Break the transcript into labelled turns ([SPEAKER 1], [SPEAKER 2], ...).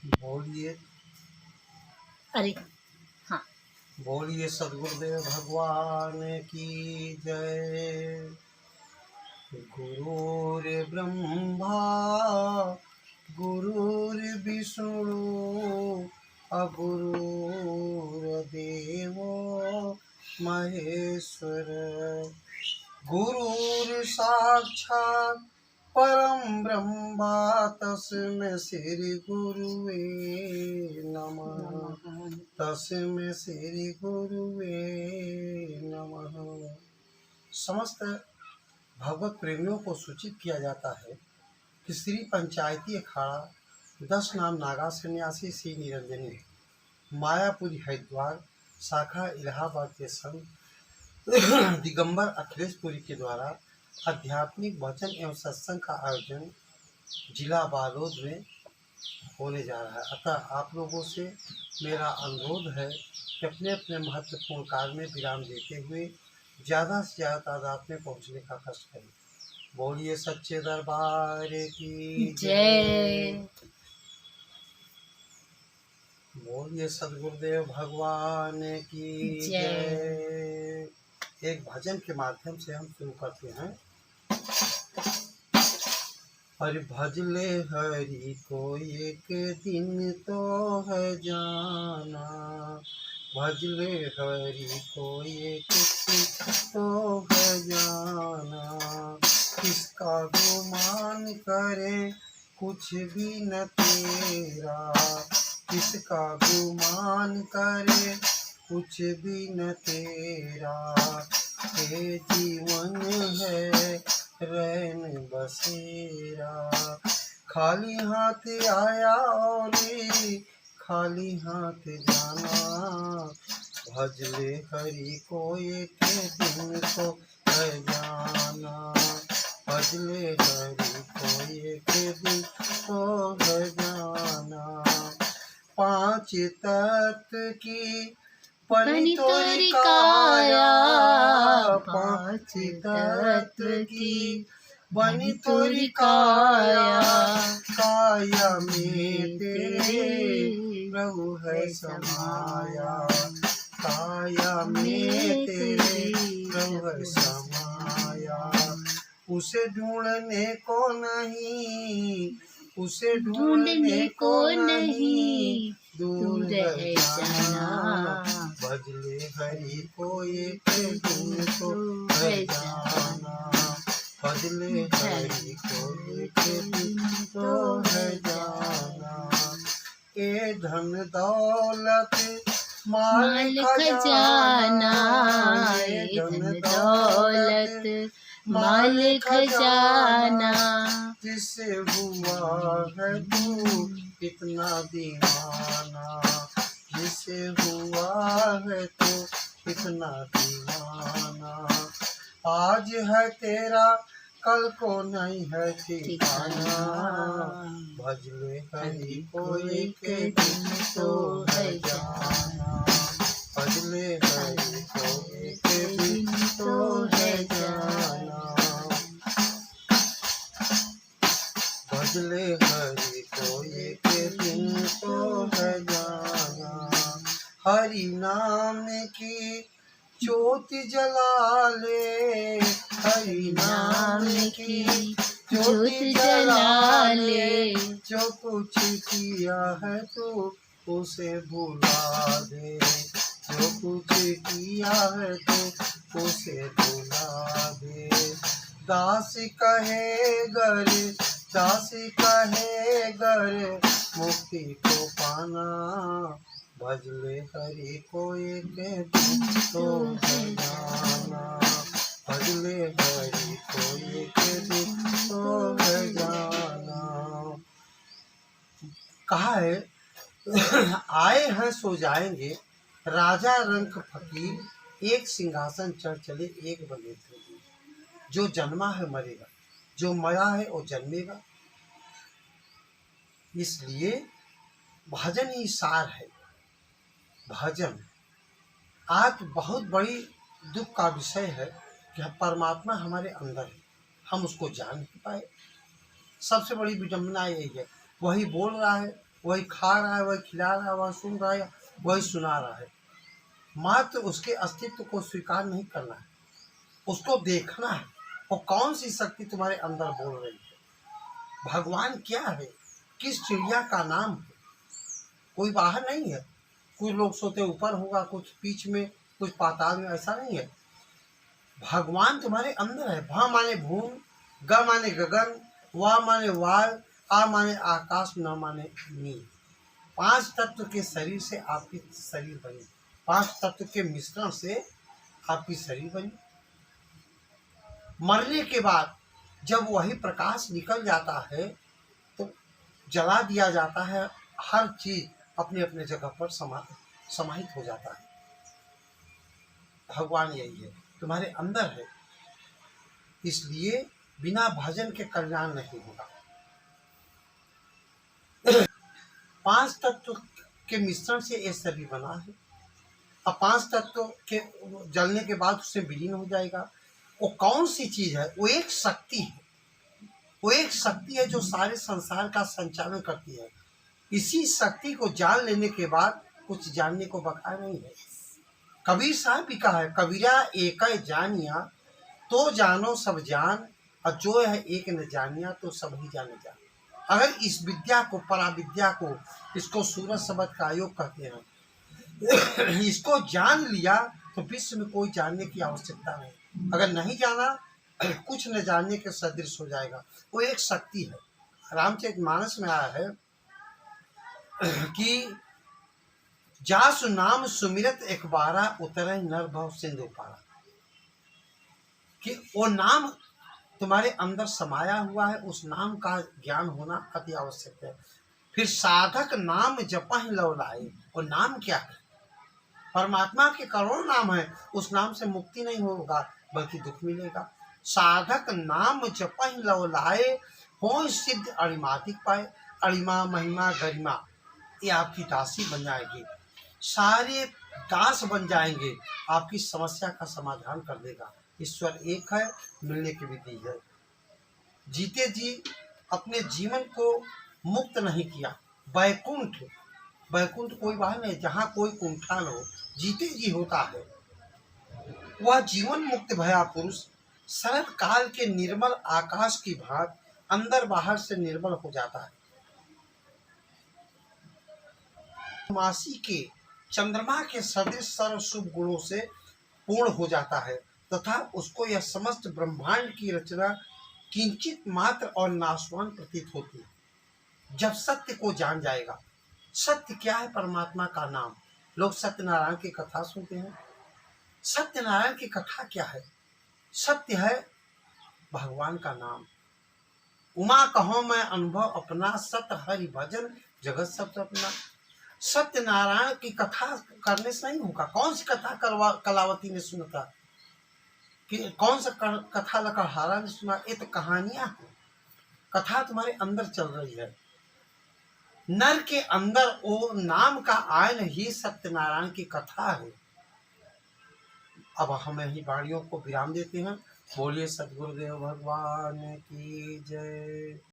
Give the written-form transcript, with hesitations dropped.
[SPEAKER 1] बोलिए।
[SPEAKER 2] अरे हाँ।
[SPEAKER 1] बोलिए सदगुरुदेव भगवान की जय। गुरुर्ब्रह्मा गुरुर्विष्णु अगुरुर्देवो महेश्वर। गुरुर्साक्षात् परम ब्रह्म तस्मै श्री गुरुवे नमः। तस्मै श्री गुरुवे नमः। समस्त भगवत प्रेमियों को सूचित किया जाता है कि श्री पंचायती अखाड़ा 10 नाम नागा सन्यासी श्री निरंजनी मायापुरी हरिद्वार शाखा इलाहाबाद के संत दिगंबर अखिलेशपुरी के द्वारा आध्यात्मिक वचन एवं सत्संग का आयोजन जिला बालोद में होने जा रहा है। अतः आप लोगों से मेरा अनुरोध है कि अपने अपने महत्वपूर्ण कार्य में विराम देते हुए ज़्यादा से ज़्यादा तादाद में पहुँचने का कष्ट करें। बोलिए सच्चे दरबार की
[SPEAKER 2] जय।
[SPEAKER 1] बोलिए सदगुरुदेव भगवान की जय। एक भजन के माध्यम से हम शुरू करते हैं। हरि भजले हरि को एक दिन तो है जाना, भजले हरि को एक दिन तो है जाना। किसका गुमान करे कुछ भी न तेरा, किसका गुमान करे कुछ भी न तेरा। ये जीवन है रैन बसेरा, खाली हाथ आया और खाली हाथ जाना। भजले हरि को एक दिन तो है जाना, भजले हरि को एक दिन तो है जाना। 5 तत्व की बनी तोरी काया, 5 तत्व की बनी तोरी काया। काया में तेरे प्रभु है समाया, काया में तेरे प्रभु है समाया। उसे ढूंढने को नहीं, उसे ढूंढने को नहीं, दूर रह जाना। भजले हरि को एक दिन तो है जाना, भजले हरि को एक दिन तो है जाना। ये धन दौलत माल खजाना, ये धन दौलत माल खजाना। जिससे हुआ है तू इतना दीवाना, जिससे हुआ है तू इतना दीवाना। आज है तेरा कल को नहीं है ठिकाना, भजले हरि को एक दिन तो है जाना, भजले हरि को एक दिन तो है जाना। भजले हरि को एक दिन तो है जाना। हरि नाम की ज्योति जला ले, हरि नाम की ज्योति जला ले। जो कुछ किया है तू उसे भुला दे, जो कुछ किया है तू उसे भुला दे। दास कहे गर, दास कहे गर मुक्ति को पाना। भजले हरि को एक दिन तो है जाना, भजले हरि को एक दिन तो है जाना। कहा है आए हैं सो जाएंगे, राजा रंक फकीर एक सिंहासन चढ़ चले एक बने थे। जो जन्मा है मरेगा, जो मरा है वो जन्मेगा। इसलिए भजन ही सार है। भजन आज बहुत बड़ी दुख का विषय है कि परमात्मा हमारे अंदर है, हम उसको जान नहीं पाए। सबसे बड़ी विडंबना यही है। वही बोल रहा है वही खा रहा है, वही खिला रहा है, वही सुन रहा है, वही सुना रहा है। मात्र उसके अस्तित्व को स्वीकार नहीं करना है, उसको देखना है वो कौन सी शक्ति तुम्हारे अंदर बोल रही है। भगवान क्या है, किस चिड़िया का नाम है, कोई बाहर नहीं है। कुछ लोग सोते ऊपर होगा, कुछ बीच में, कुछ पाताल में, ऐसा नहीं है। भगवान तुम्हारे अंदर है। भ माने भूमि, ग माने गगन, व माने वाल, आ माने आकाश, न माने नील। 5 तत्व के शरीर से आपकी शरीर बनी, 5 तत्व के मिश्रण से आपकी शरीर बनी। मरने के बाद जब वही प्रकाश निकल जाता है तो जला दिया जाता है, हर चीज अपने अपने जगह पर समाहित हो जाता है। भगवान यही है, तुम्हारे अंदर है, इसलिए बिना भजन के कल्याण नहीं होगा। 5 तत्व के मिश्रण से ये शरीर बना है। अब 5 तत्व के जलने के बाद उससे विलीन हो जाएगा। वो कौन सी चीज है? वो एक शक्ति है, वो एक शक्ति है जो सारे संसार का संचालन करती है। इसी शक्ति को जान लेने के बाद कुछ जानने को बका नहीं है। कबीर साहब भी कहा है, कबीरा एक जानिया तो जानो सब जान, और जो है एक न जानिया तो सब ही जाने जान। अगर इस विद्या को, पराविद्या को, इसको सूरज शब्द का योग कहते हैं, इसको जान लिया तो विश्व में कोई जानने की आवश्यकता नहीं। अगर नहीं जाना, कुछ न जानने के सदृश हो जाएगा। वो एक शक्ति है। रामचरितमानस में आया है कि जासु नाम सुमिरत एक बारा, उतरे नर भव सिंधु पारा। कि वो नाम तुम्हारे अंदर समाया हुआ है, उस नाम का ज्ञान होना अति आवश्यक है। फिर साधक नाम जपहि लव लाए। वो नाम क्या है? परमात्मा के करोड़ों नाम है, उस नाम से मुक्ति नहीं होगा बल्कि दुख मिलेगा। साधक नाम जपहि लव लाए, हो सिद्ध अरिमातिक पाए। अरिमा, महिमा, गरिमा ये आपकी दासी बन जाएगी, सारे दास बन जाएंगे, आपकी समस्या का समाधान कर देगा। ईश्वर एक है, मिलने की विधि है। जीते जी अपने जीवन को मुक्त नहीं किया। वैकुंठ, वैकुंठ कोई बाहर नहीं, जहाँ कोई कुंठा न हो, जीते जी होता है। वह जीवन मुक्त भया पुरुष, शरद काल के निर्मल आकाश की भांति अंदर बाहर से निर्मल हो जाता है। मासी के चंद्रमा के सदृश सर्व शुभ गुणों से पूर्ण हो जाता है, तथा उसको यह समस्त ब्रह्मांड की रचना किंचित मात्र और नाशवान प्रतीत होती है। जब सत्य को जान जाएगा, सत्य क्या है? परमात्मा का नाम। लोग सत्यनारायण की कथा सुनते हैं। सत्यनारायण की कथा क्या है? सत्य है भगवान का नाम। उमा कहो मैं अनुभव अपना, सत हरि भजन जगत सब सपना। सत्यनारायण की कथा करने से नहीं होगा। कौन सी कथा कलावती ने सुना था? कि कौन सा कथा लकड़हारा ने सुना? ये तो कहानियां हैं। कथा तुम्हारे अंदर चल रही है। नर के अंदर वो नाम का आयन ही सत्यनारायण की कथा है। अब हम यही वाणियों को विराम देते हैं। बोलिए सद्गुरुदेव भगवान की जय।